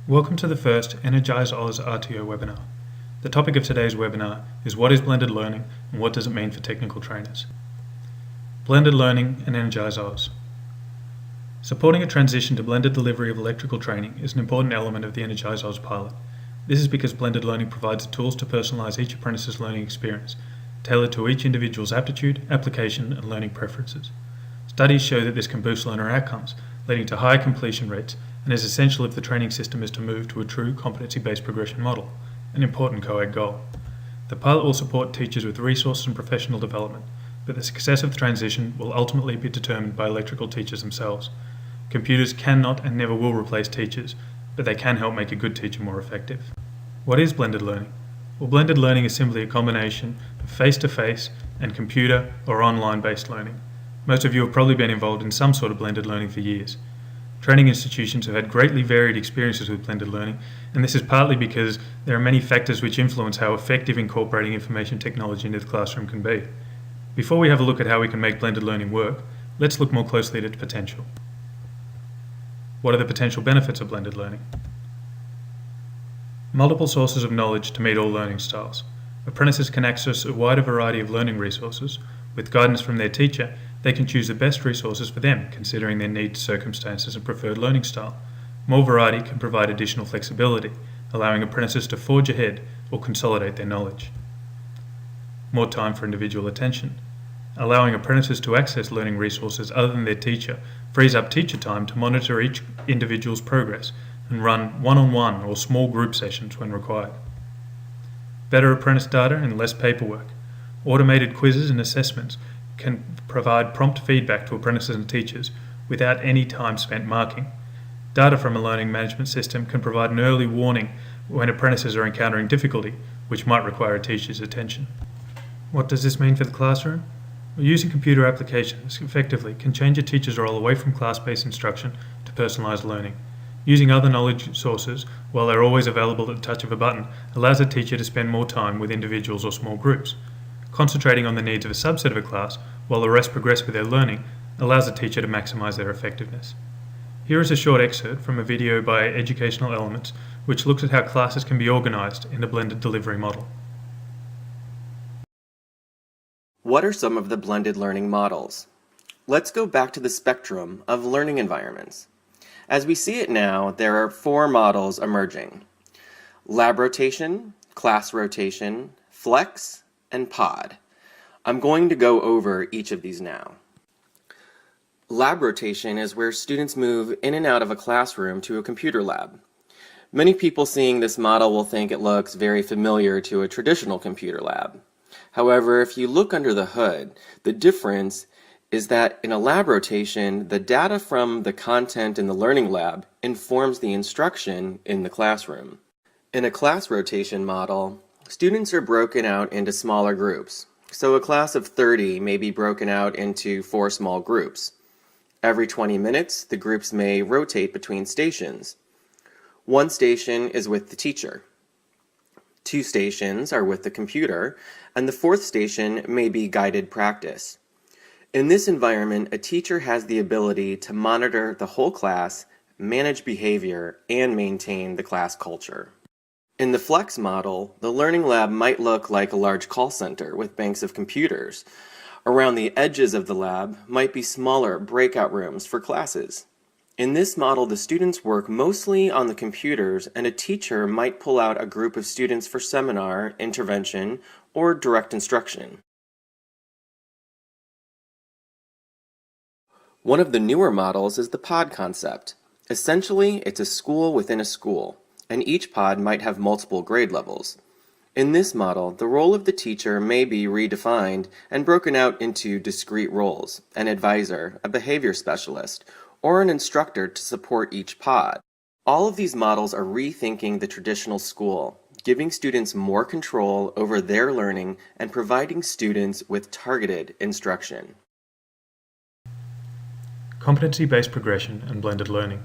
Welcome to the first EnergiseOz RTO webinar. The topic of today's webinar is what is blended learning and what does it mean for technical trainers. Blended learning and EnergiseOz. Supporting a transition to blended delivery of electrical training is an important element of the EnergiseOz pilot. This is because blended learning provides the tools to personalise each apprentice's learning experience, tailored to each individual's aptitude, application and learning preferences. Studies show that this can boost learner outcomes, leading to higher completion rates, and is essential if the training system is to move to a true competency-based progression model, an important co-ed goal. The pilot will support teachers with resources and professional development, but the success of the transition will ultimately be determined by electrical teachers themselves. Computers cannot and never will replace teachers, but they can help make a good teacher more effective. What is blended learning? Well, blended learning is simply a combination of face-to-face and computer or online-based learning. Most of you have probably been involved in some sort of blended learning for years. Training institutions have had greatly varied experiences with blended learning, and this is partly because there are many factors which influence how effective incorporating information technology into the classroom can be. Before we have a look at how we can make blended learning work, let's look more closely at its potential. What are the potential benefits of blended learning? Multiple sources of knowledge to meet all learning styles. Apprentices can access a wider variety of learning resources. With guidance from their teacher, they can choose the best resources for them, considering their needs, circumstances and preferred learning style. More variety can provide additional flexibility, allowing apprentices to forge ahead or consolidate their knowledge. More time for individual attention. Allowing apprentices to access learning resources other than their teacher frees up teacher time to monitor each individual's progress and run one-on-one or small group sessions when required. Better apprentice data and less paperwork. Automated quizzes and assessments can provide prompt feedback to apprentices and teachers without any time spent marking. Data from a learning management system can provide an early warning when apprentices are encountering difficulty, which might require a teacher's attention. What does this mean for the classroom? Well, using computer applications effectively can change a teacher's role away from class-based instruction to personalised learning. Using other knowledge sources, while they're always available at the touch of a button, allows a teacher to spend more time with individuals or small groups. Concentrating on the needs of a subset of a class while the rest progress with their learning allows a teacher to maximise their effectiveness. Here is a short excerpt from a video by Educational Elements which looks at how classes can be organised in a blended delivery model. What are some of the blended learning models? Let's go back to the spectrum of learning environments. As we see it now, there are 4 models emerging: lab rotation, class rotation, flex, and pod. I'm going to go over each of these now. Lab rotation is where students move in and out of a classroom to a computer lab. Many people seeing this model will think it looks very familiar to a traditional computer lab. However, if you look under the hood, the difference is that in a lab rotation, the data from the content in the learning lab informs the instruction in the classroom. In a class rotation model, students are broken out into smaller groups. So a class of 30 may be broken out into 4 small groups. Every 20 minutes, the groups may rotate between stations. 1 station is with the teacher. 2 stations are with the computer, and the 4th station may be guided practice. In this environment, a teacher has the ability to monitor the whole class, manage behavior, and maintain the class culture. In the flex model, the learning lab might look like a large call center with banks of computers. Around the edges of the lab might be smaller breakout rooms for classes. In this model, the students work mostly on the computers, and a teacher might pull out a group of students for seminar, intervention, or direct instruction. One of the newer models is the pod concept. Essentially, it's a school within a school, and each pod might have multiple grade levels. In this model, the role of the teacher may be redefined and broken out into discrete roles: an advisor, a behavior specialist, or an instructor to support each pod. All of these models are rethinking the traditional school, giving students more control over their learning and providing students with targeted instruction. Competency-based progression and blended learning.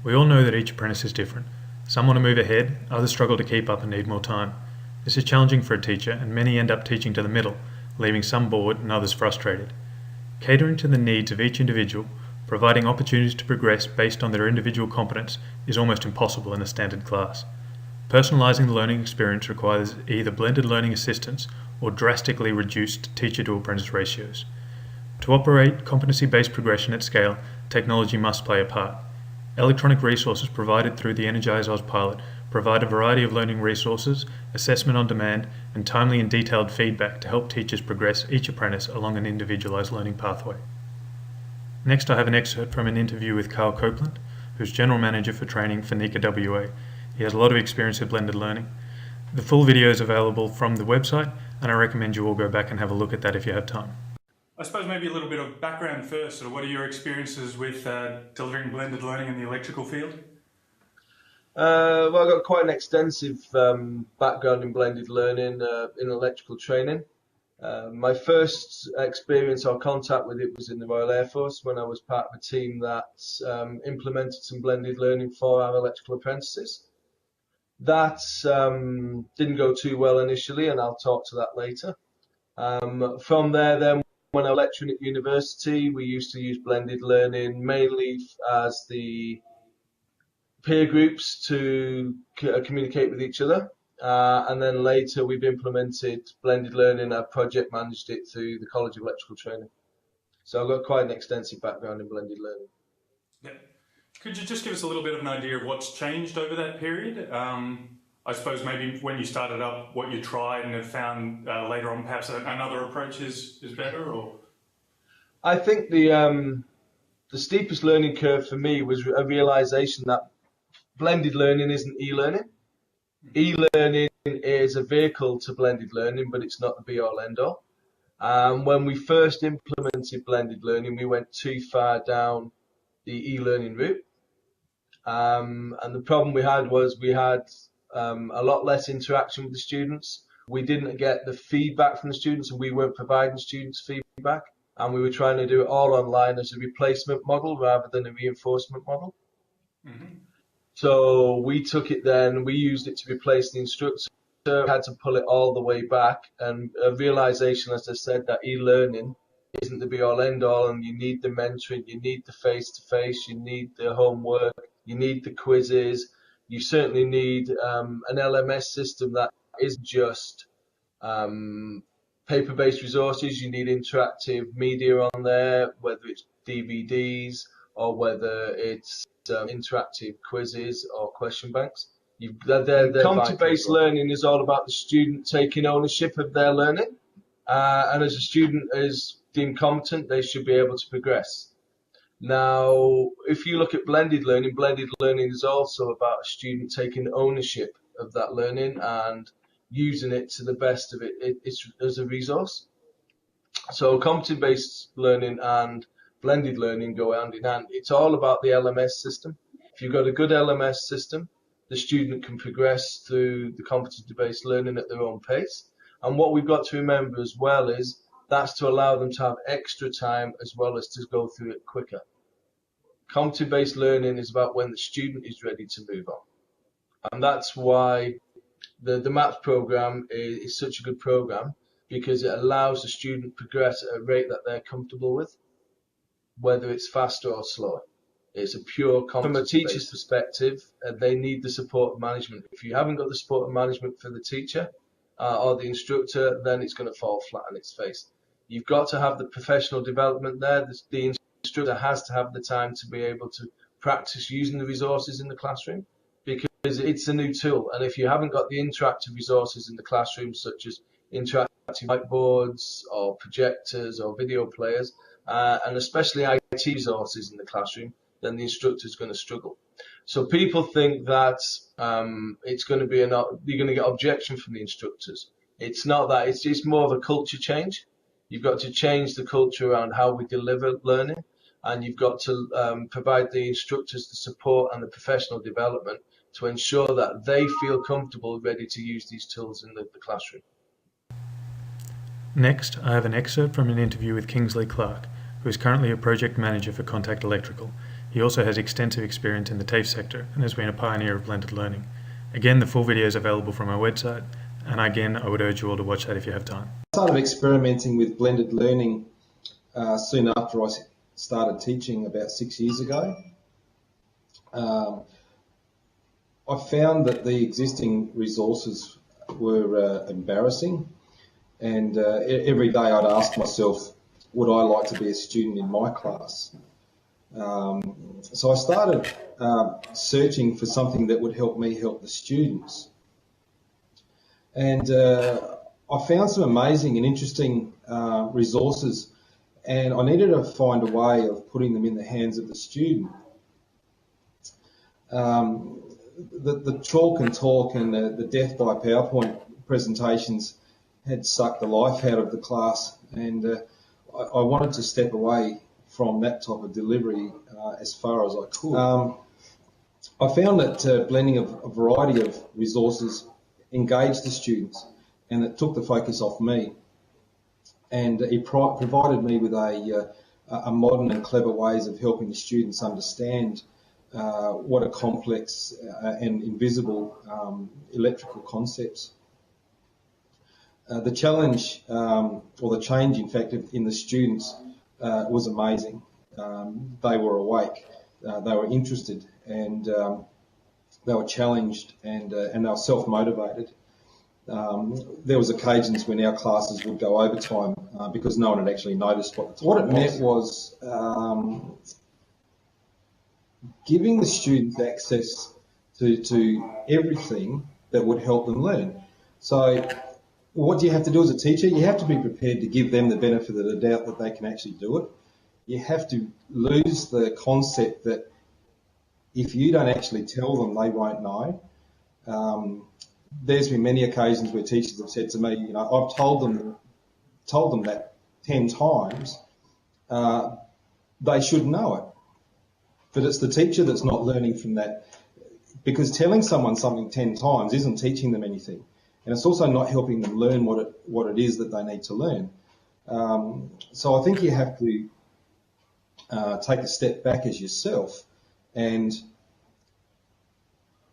We all know that each apprentice is different. Some want to move ahead, others struggle to keep up and need more time. This is challenging for a teacher, and many end up teaching to the middle, leaving some bored and others frustrated. Catering to the needs of each individual Providing opportunities to progress based on their individual competence is almost impossible in a standard class. Personalising the learning experience requires either blended learning assistance or drastically reduced teacher-to-apprentice ratios. To operate competency-based progression at scale, technology must play a part. Electronic resources provided through the EnergiseOz pilot provide a variety of learning resources, assessment on demand, and timely and detailed feedback to help teachers progress each apprentice along an individualised learning pathway. Next, I have an excerpt from an interview with Carl Copeland, who's General Manager for Training for NICA WA. He has a lot of experience with blended learning. The full video is available from the website, and I recommend you all go back and have a look at that if you have time. I suppose maybe a little bit of background first. What are your experiences with delivering blended learning in the electrical field? Well, I've got quite an extensive background in blended learning in electrical training. My first experience or contact with it was in the Royal Air Force when I was part of a team that implemented some blended learning for our electrical apprentices. That didn't go too well initially, and I'll talk to that later. From there then, when I was lecturing at university, we used to use blended learning mainly as the peer groups to communicate with each other. And then later we've implemented blended learning. I've project managed it through the College of Electrical Training. So I've got quite an extensive background in blended learning. Yeah. Could you just give us a little bit of an idea of what's changed over that period? I suppose maybe when you started up, what you tried and have found later on perhaps another approach is better? Or I think the steepest learning curve for me was a realization that blended learning isn't e-learning. E-learning is a vehicle to blended learning, but it's not the be-all end-all. When we first implemented blended learning, we went too far down the e-learning route. And the problem we had was we had a lot less interaction with the students. We didn't get the feedback from the students, and we weren't providing students feedback. And we were trying to do it all online as a replacement model rather than a reinforcement model. Mm-hmm. So we took it then, we used it to replace the instructor, had to pull it all the way back, and a realization, as I said, that e-learning isn't the be-all end-all, and you need the mentoring, you need the face-to-face, you need the homework, you need the quizzes, you certainly need an LMS system that isn't just paper-based resources. You need interactive media on there, whether it's DVDs or whether it's interactive quizzes or question banks. Competency-based learning is all about the student taking ownership of their learning, and as a student is deemed competent, they should be able to progress. Now, if you look at blended learning is also about a student taking ownership of that learning and using it to the best of it. It's as a resource. So competency-based learning and blended learning go hand in hand. It's all about the LMS system. If you've got a good LMS system, the student can progress through the competency-based learning at their own pace. And what we've got to remember as well is that's to allow them to have extra time as well as to go through it quicker. Competency-based learning is about when the student is ready to move on. And that's why the MAPS program is such a good program, because it allows the student to progress at a rate that they're comfortable with, whether it's faster or slower. It's a pure from a teacher's perspective, they need the support of management. If you haven't got the support of management for the teacher or the instructor, then it's going to fall flat on its face. You've got to have the professional development there. The instructor has to have the time to be able to practice using the resources in the classroom, because it's a new tool. And if you haven't got the interactive resources in the classroom, such as interactive whiteboards or projectors or video players, and especially IT resources in the classroom, then the instructor is going to struggle. So people think that it's going to be you're going to get objection from the instructors. It's not that. It's more of a culture change. You've got to change the culture around how we deliver learning, and you've got to provide the instructors the support and the professional development to ensure that they feel comfortable, ready to use these tools in the classroom. Next, I have an excerpt from an interview with Kingsley Clark, who is currently a project manager for Contact Electrical. He also has extensive experience in the TAFE sector and has been a pioneer of blended learning. Again, the full video is available from our website, and again, I would urge you all to watch that if you have time. I started experimenting with blended learning soon after I started teaching about 6 years ago. I found that the existing resources were embarrassing, and every day I'd ask myself, would I like to be a student in my class? So I started searching for something that would help me help the students. And I found some amazing and interesting resources, and I needed to find a way of putting them in the hands of the student. The chalk and talk and the death by PowerPoint presentations had sucked the life out of the class, and I wanted to step away from that type of delivery as far as I could. I found that blending of a variety of resources engaged the students, and it took the focus off me, and it provided me with a modern and clever ways of helping the students understand what are complex and invisible electrical concepts. The challenge, or the change in fact, in the students was amazing. They were awake, they were interested, and they were challenged, and they were self-motivated. There was occasions when our classes would go overtime because no one had actually noticed what the time was. What it meant was giving the students access to everything that would help them learn. So what do you have to do as a teacher? You have to be prepared to give them the benefit of the doubt that they can actually do it. You have to lose the concept that if you don't actually tell them, they won't know. There's been many occasions where teachers have said to me, you know, I've told them that 10 times, they should know it. But it's the teacher that's not learning from that, because telling someone something 10 times isn't teaching them anything. And it's also not helping them learn what it is that they need to learn. So I think you have to take a step back as yourself and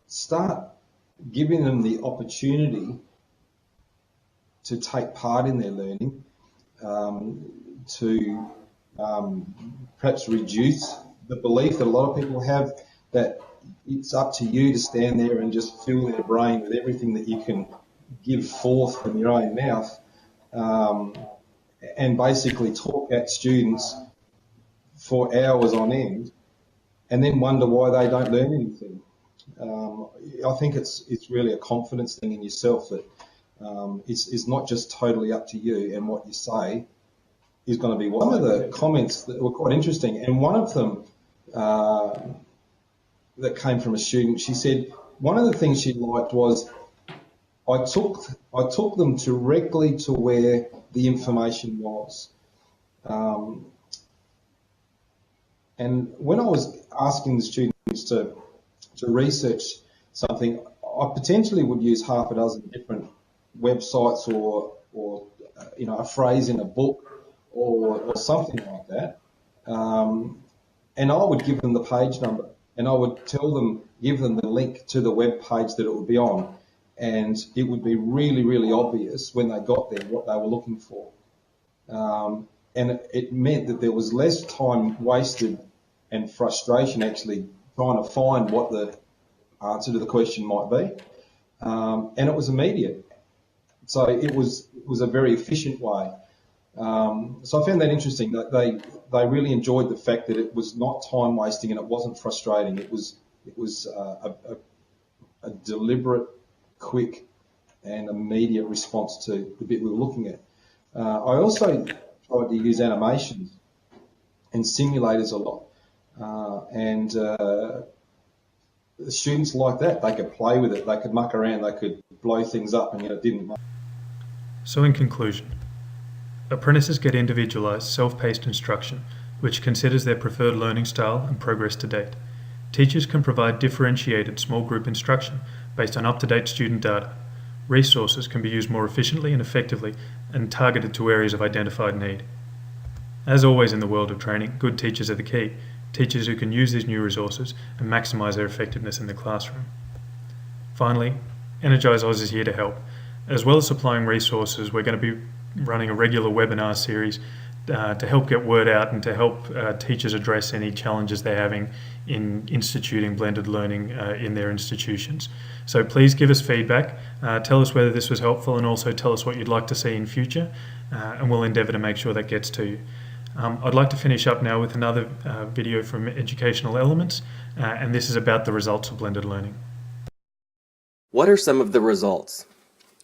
start giving them the opportunity to take part in their learning, to perhaps reduce the belief that a lot of people have that it's up to you to stand there and just fill their brain with everything that you can give forth from your own mouth, and basically talk at students for hours on end and then wonder why they don't learn anything. I think it's really a confidence thing in yourself that it's not just totally up to you, and what you say is going to be what. Some of the comments that were quite interesting, and one of them that came from a student, she said one of the things she liked was I took them directly to where the information was. And when I was asking the students to research something, I potentially would use half a dozen different websites or you know, a phrase in a book or something like that. And I would give them the page number, and I would give them the link to the web page that it would be on. And it would be really, really obvious when they got there what they were looking for. And it meant that there was less time wasted and frustration actually trying to find what the answer to the question might be. And it was immediate. So it was a very efficient way. So I found that interesting, that they really enjoyed the fact that it was not time wasting and it wasn't frustrating. It was a deliberate, quick and immediate response to the bit we were looking at. I also tried to use animations and simulators a lot. And the students like that. They could play with it, they could muck around, they could blow things up, and yet it didn't. So in conclusion, apprentices get individualised, self-paced instruction, which considers their preferred learning style and progress to date. Teachers can provide differentiated small group instruction based on up-to-date student data. Resources can be used more efficiently and effectively and targeted to areas of identified need. As always in the world of training, good teachers are the key, teachers who can use these new resources and maximise their effectiveness in the classroom. Finally, EnergiseOz is here to help. As well as supplying resources, we're going to be running a regular webinar series to help get word out and to help teachers address any challenges they're having in instituting blended learning in their institutions. So please give us feedback, tell us whether this was helpful, and also tell us what you'd like to see in future, and we'll endeavour to make sure that gets to you. I'd like to finish up now with another video from Educational Elements, and this is about the results of blended learning. What are some of the results?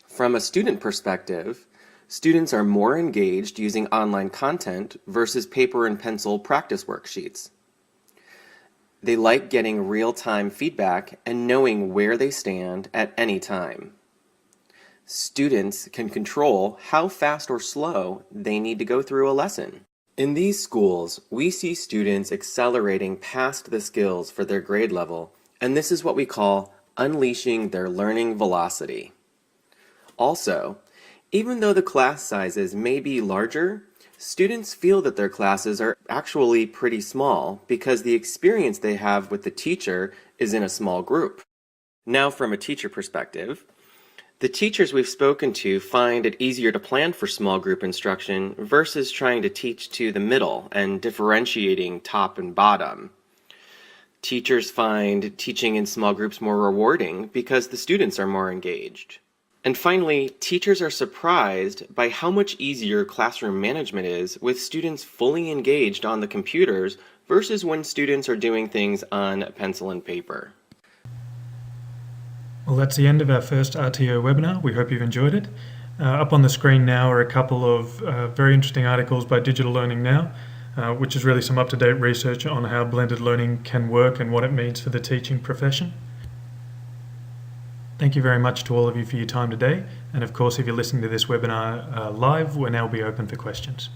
From a student perspective, students are more engaged using online content versus paper and pencil practice worksheets. They like getting real-time feedback and knowing where they stand at any time. Students can control how fast or slow they need to go through a lesson. In these schools, we see students accelerating past the skills for their grade level, and this is what we call unleashing their learning velocity. Also, even though the class sizes may be larger, students feel that their classes are actually pretty small because the experience they have with the teacher is in a small group. Now, from a teacher perspective, the teachers we've spoken to find it easier to plan for small group instruction versus trying to teach to the middle and differentiating top and bottom. Teachers find teaching in small groups more rewarding because the students are more engaged. And finally, teachers are surprised by how much easier classroom management is with students fully engaged on the computers versus when students are doing things on pencil and paper. Well, that's the end of our first RTO webinar. We hope you've enjoyed it. Up on the screen now are a couple of very interesting articles by Digital Learning Now, which is really some up-to-date research on how blended learning can work and what it means for the teaching profession. Thank you very much to all of you for your time today. And of course, if you're listening to this webinar live, we'll now be open for questions.